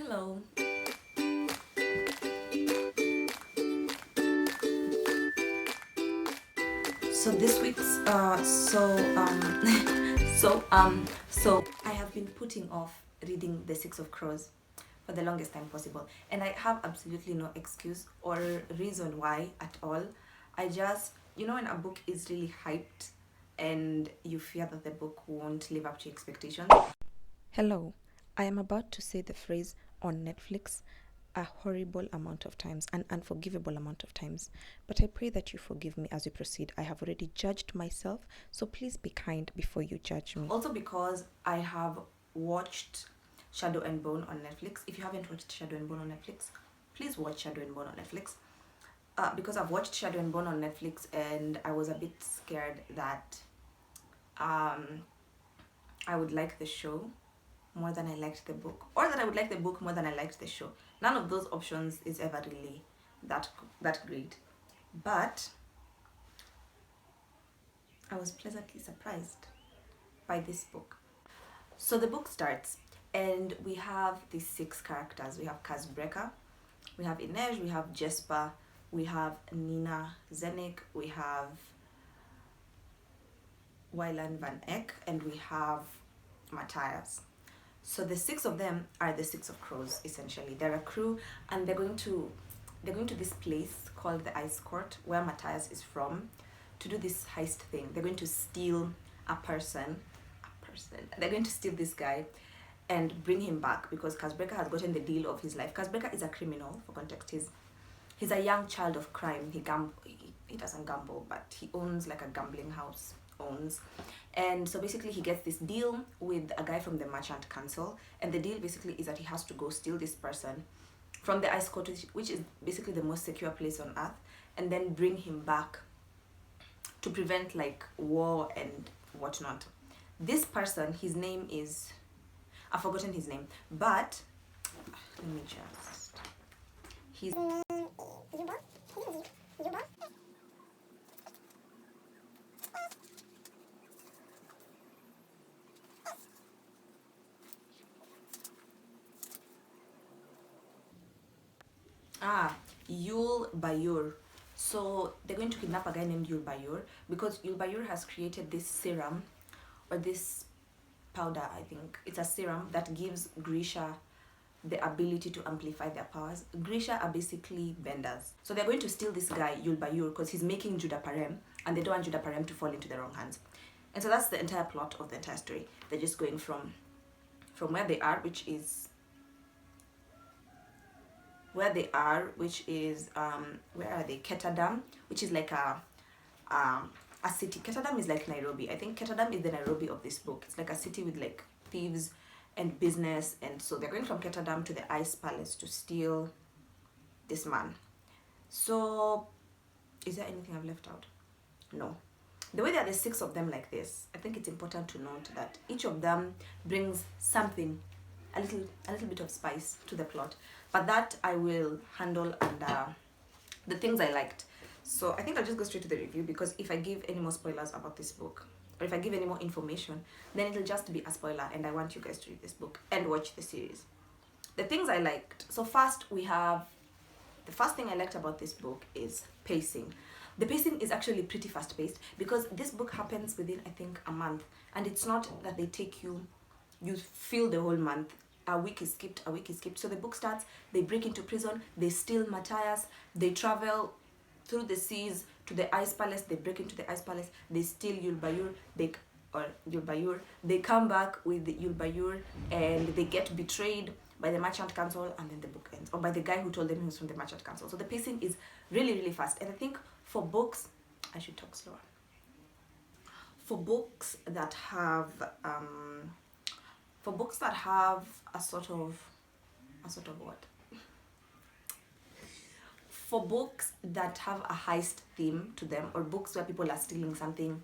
Hello. So this week's so I have been putting off reading The Six of Crows for the longest time possible, and I have absolutely no excuse or reason why at all. I just, when a book is really hyped and you fear that the book won't live up to your expectations. Hello, I am about to say the phrase on Netflix a horrible amount of times, an unforgivable amount of times. But I pray that you forgive me as we proceed. I have already judged myself, so please be kind before you judge me. Also, because I have watched Shadow and Bone on Netflix. If you haven't watched Shadow and Bone on Netflix, please watch Shadow and Bone on Netflix. Because I've watched Shadow and Bone on Netflix and I was a bit scared that I would like the show more than I liked the book, or that I would like the book more than I liked the show. None of those options is ever really that great. But I was pleasantly surprised by this book. So the book starts and we have these 6 characters. We have Kazbreka, we have Inej, we have Jesper, we have Nina Zenik, we have Wyland van Eck, and we have Matasi'S. So the 6 of them are the 6 of Crows, essentially. They're a crew and they're going to this place called the Ice Court, where Matasi'S is from, to do this heist thing. They're going to steal a person. They're going to steal this guy and bring him back because Kazbreka has gotten the deal of his life. Kazbreka is a criminal, for context. He's a young child of crime. He doesn't gamble, but he owns like a gambling house. And so basically he gets this deal with a guy from the merchant council, and the deal basically is that he has to go steal this person from the Ice Court, which is basically the most secure place on earth, and then bring him back to prevent like war and whatnot. This person, his name is, I've forgotten his name, but let me just, he's Yul Bayur. So they're going to kidnap a guy named Yul Bayur because Yul Bayur has created this serum, or this powder, I think. It's a serum that gives Grisha the ability to amplify their powers. Grisha are basically benders. So they're going to steal this guy, Yul Bayur, because he's making Judah Parem, and they don't want Judah Parem to fall into the wrong hands. And so that's the entire plot of the entire story. They're just going from where they are, which is where are they? Ketterdam, which is like a city. Ketterdam is like Nairobi. I think Ketterdam is the Nairobi of this book. It's like a city with like thieves and business, and so they're going from Ketterdam to the Ice Palace to steal this man. So is there anything I've left out? No. The way there are the 6 of them like this, I think it's important to note that each of them brings something, a little bit of spice to the plot, but that I will handle under the things I liked. So I think I'll just go straight to the review, because if I give any more spoilers about this book, or if I give any more information, then it'll just be a spoiler, and I want you guys to read this book and watch the series. The things I liked. So first we have, the first thing I liked about this book is pacing. The pacing is actually pretty fast paced, because this book happens within, I think, a month, and it's not that they take you feel the whole month. A week is skipped. So the book starts, they break into prison, they steal Matasi'S, they travel through the seas to the Ice Palace, they break into the Ice Palace, they steal Yul Bayur, they come back with Yul Bayur, and they get betrayed by the merchant council, and then the book ends, or by the guy who told them he was from the merchant council. So the pacing is really, really fast, and I think for books, I should talk slower. For books that have a sort of what? For books that have a heist theme to them, or books where people are stealing something,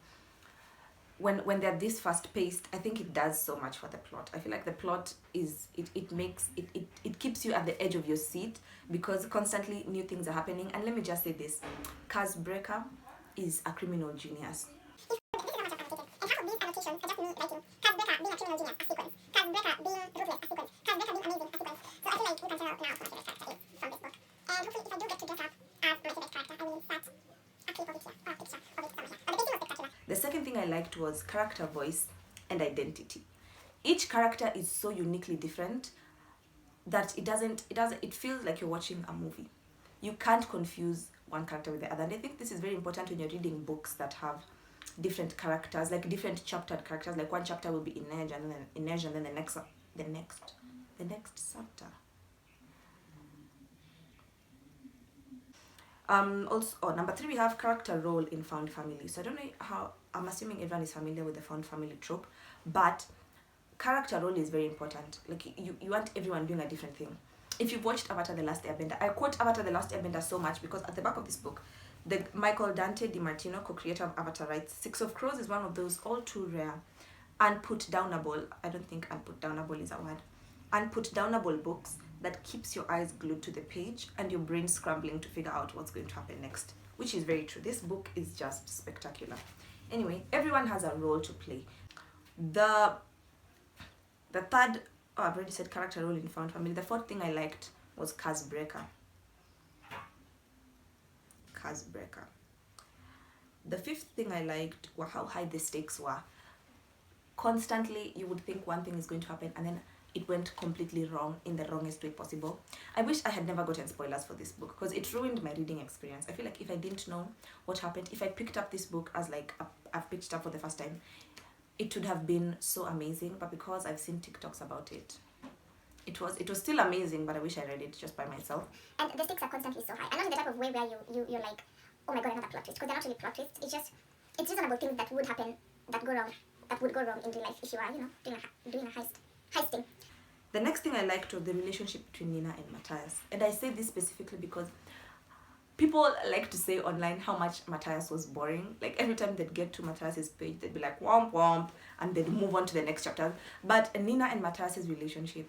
when they're this fast paced, I think it does so much for the plot. I feel like the plot is, it keeps you at the edge of your seat, because constantly new things are happening. And let me just say this, Kazbreka is a criminal genius. Kazbreka being a criminal genius, a sequence. Kazbreka being ruthless, a sequence. Kazbreka being amazing, a sequence. So I feel like The second thing I liked was character voice and identity. Each character is so uniquely different that it feels like you're watching a movie. You can't confuse one character with the other. And I think this is very important when you're reading books that have different characters, like different chaptered characters. Like one chapter will be Inej, and then the next chapter. Also, number 3, we have character role in found family. So I don't know how, I'm assuming everyone is familiar with the found family trope, but character role is very important. Like you want everyone doing a different thing. If you've watched Avatar The Last Airbender, I quote Avatar The Last Airbender so much because at the back of this book, the Michael Dante DiMartino, co-creator of Avatar, writes, Six of Crows is one of those all too rare, unput-downable, I don't think unput-downable is a word, unput-downable books that keeps your eyes glued to the page and your brain scrambling to figure out what's going to happen next, which is very true. This book is just spectacular. Anyway, everyone has a role to play. The third, I've already said character role in found family. The fourth thing I liked was curse breaker. The fifth thing I liked were how high the stakes were. Constantly you would think one thing is going to happen and then it went completely wrong in the wrongest way possible. I wish I had never gotten spoilers for this book because it ruined my reading experience. I feel like if I didn't know what happened, if I picked up this book as like I've picked it up for the first time, it would have been so amazing. But because I've seen TikToks about it, it was still amazing, but I wish I read it just by myself. And the stakes are constantly so high. And not in the type of way where you're like, oh my god, another plot twist. Because they're not really plot twists. It's reasonable things that would happen that would go wrong in real life if you are, doing a heisting. The next thing I liked was the relationship between Nina and Matasi's. And I say this specifically because people like to say online how much Matasi's was boring. Like every time they'd get to Matasi's page, they'd be like, womp womp, and they'd move on to the next chapter. But Nina and Matasi's relationship,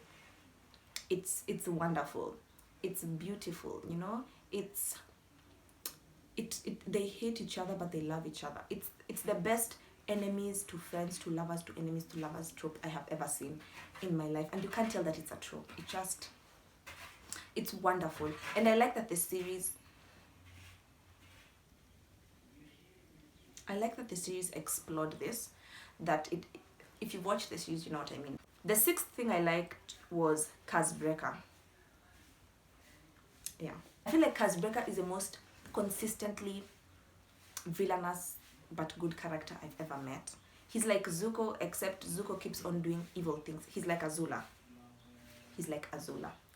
it's wonderful. It's beautiful, they hate each other, but they love each other. It's the best enemies to friends to lovers to enemies to lovers trope I have ever seen in my life, and you can't tell that it's a trope. It's wonderful. And I like that the series explored this, that if you watch the series, you know what I mean. The sixth thing I liked was curse breaker. Yeah, I feel like curse breaker is the most consistently villainous but good character I've ever met. He's like Zuko, except Zuko keeps on doing evil things. He's like Azula.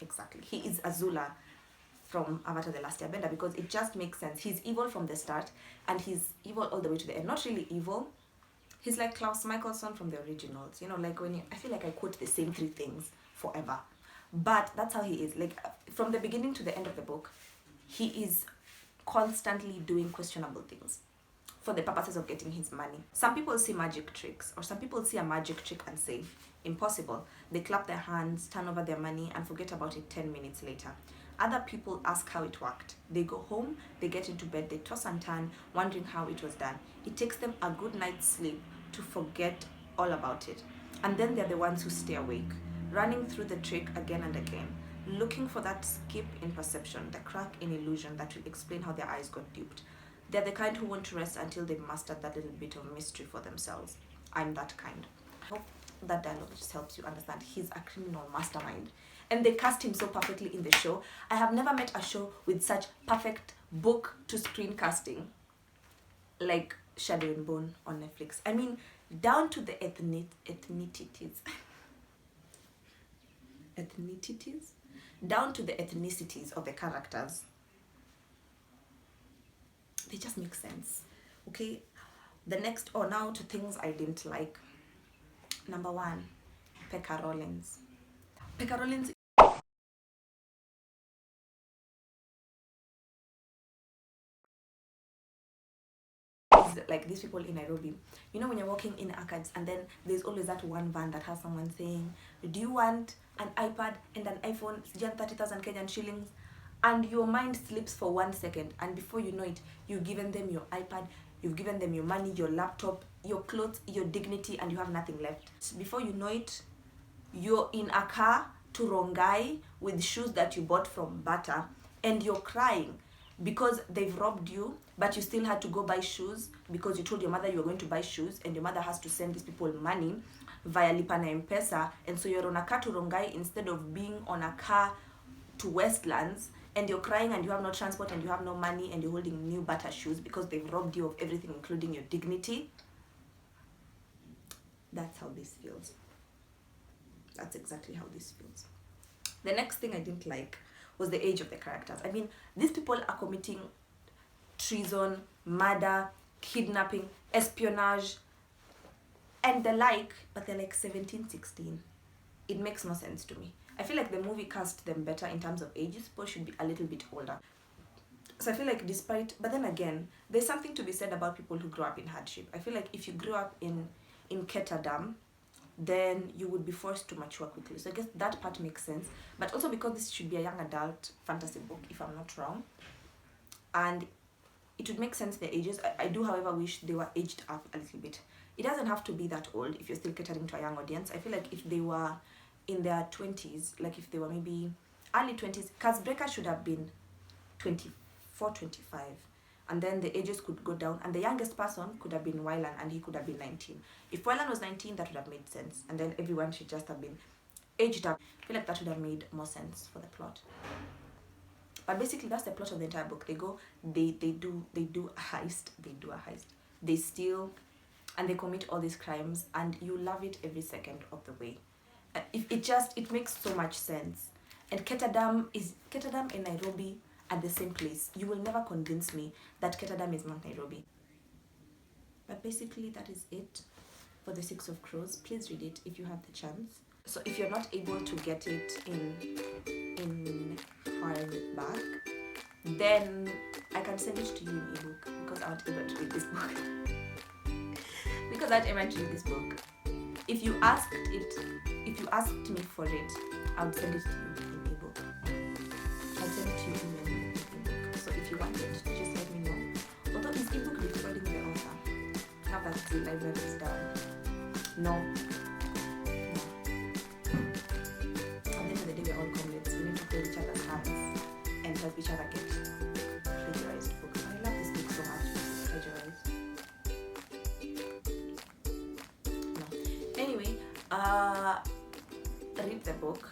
Exactly. He is Azula from Avatar The Last Airbender because it just makes sense. He's evil from the start and he's evil all the way to the end. Not really evil. He's like Klaus Michelson from the originals. Like I feel like I quote the same 3 things forever. But that's how he is. Like from the beginning to the end of the book, he is constantly doing questionable things for the purposes of getting his money. Some people see magic tricks, or some people see a magic trick and say, impossible. They clap their hands, turn over their money, and forget about it 10 minutes later. Other people ask how it worked. They go home, they get into bed, they toss and turn, wondering how it was done. It takes them a good night's sleep to forget all about it. And then they're the ones who stay awake, running through the trick again and again, looking for that skip in perception, the crack in illusion that will explain how their eyes got duped. They're the kind who won't rest until they've mastered that little bit of mystery for themselves. I'm that kind. I hope that dialogue just helps you understand he's a criminal mastermind. And they cast him so perfectly in the show. I have never met a show with such perfect book-to-screen casting like Shadow and Bone on Netflix. I mean, down to the ethnicities. Down to the ethnicities of the characters. They just make sense. Okay, now to things I didn't like. Number 1, Pekka Rollins. Pekka Rollins is like these people in Nairobi. When you're walking in arcades and then there's always that one van that has someone saying, do you want an iPad and an iPhone, 30,000 Kenyan shillings? And your mind slips for 1 second, and before you know it, you've given them your iPad, you've given them your money, your laptop, your clothes, your dignity, and you have nothing left. Before you know it, you're in a car to Rongai with shoes that you bought from Bata, and you're crying because they've robbed you but you still had to go buy shoes because you told your mother you were going to buy shoes, and your mother has to send these people money via Lipa na M-Pesa, and so you're on a car to Rongai instead of being on a car to Westlands, and you're crying and you have no transport and you have no money and you're holding new Bata shoes because they've robbed you of everything, including your dignity. That's how this feels. That's exactly how this feels. The next thing I didn't like was the age of the characters. I mean, these people are committing treason, murder, kidnapping, espionage, and the like, but they're like 17, 16. It makes no sense to me. I feel like the movie cast them better in terms of ages. People should be a little bit older. So I feel like but then again, there's something to be said about people who grow up in hardship. I feel like if you grew up in Ketterdam, then you would be forced to mature quickly. So I guess that part makes sense. But also because this should be a young adult fantasy book, if I'm not wrong. And it would make sense the ages. I do, however, wish they were aged up a little bit. It doesn't have to be that old if you're still catering to a young audience. I feel like if they were in their 20s, like if they were maybe early 20s, Breaker should have been 24, 25. And then the ages could go down, and the youngest person could have been Wylan, and he could have been 19. If Wylan was 19, that would have made sense, and then everyone should just have been aged up. I feel like that would have made more sense for the plot. But basically, that's the plot of the entire book. They do a heist. They steal, and they commit all these crimes, and you love it every second of the way. It makes so much sense. And Ketterdam and Nairobi at the same place. You will never convince me that Ketterdam is not Nairobi. But basically, that is it for The Six of Crows. Please read it if you have the chance. So if you're not able to get it in hardback, then I can send it to you in ebook because I want everyone to read this book. Because I want everyone to read this book. If you asked me for it, I would send it to you in ebook. I'll send it to you in ebook. So if you want it, just let me know. Although is ebook recording the author? Now that the library is down. No. At the end of the day, we're all comrades. We need to hold each other's hands and help each other get plagiarized books. I love this book so much. Plagiarized. No. Anyway, read the book.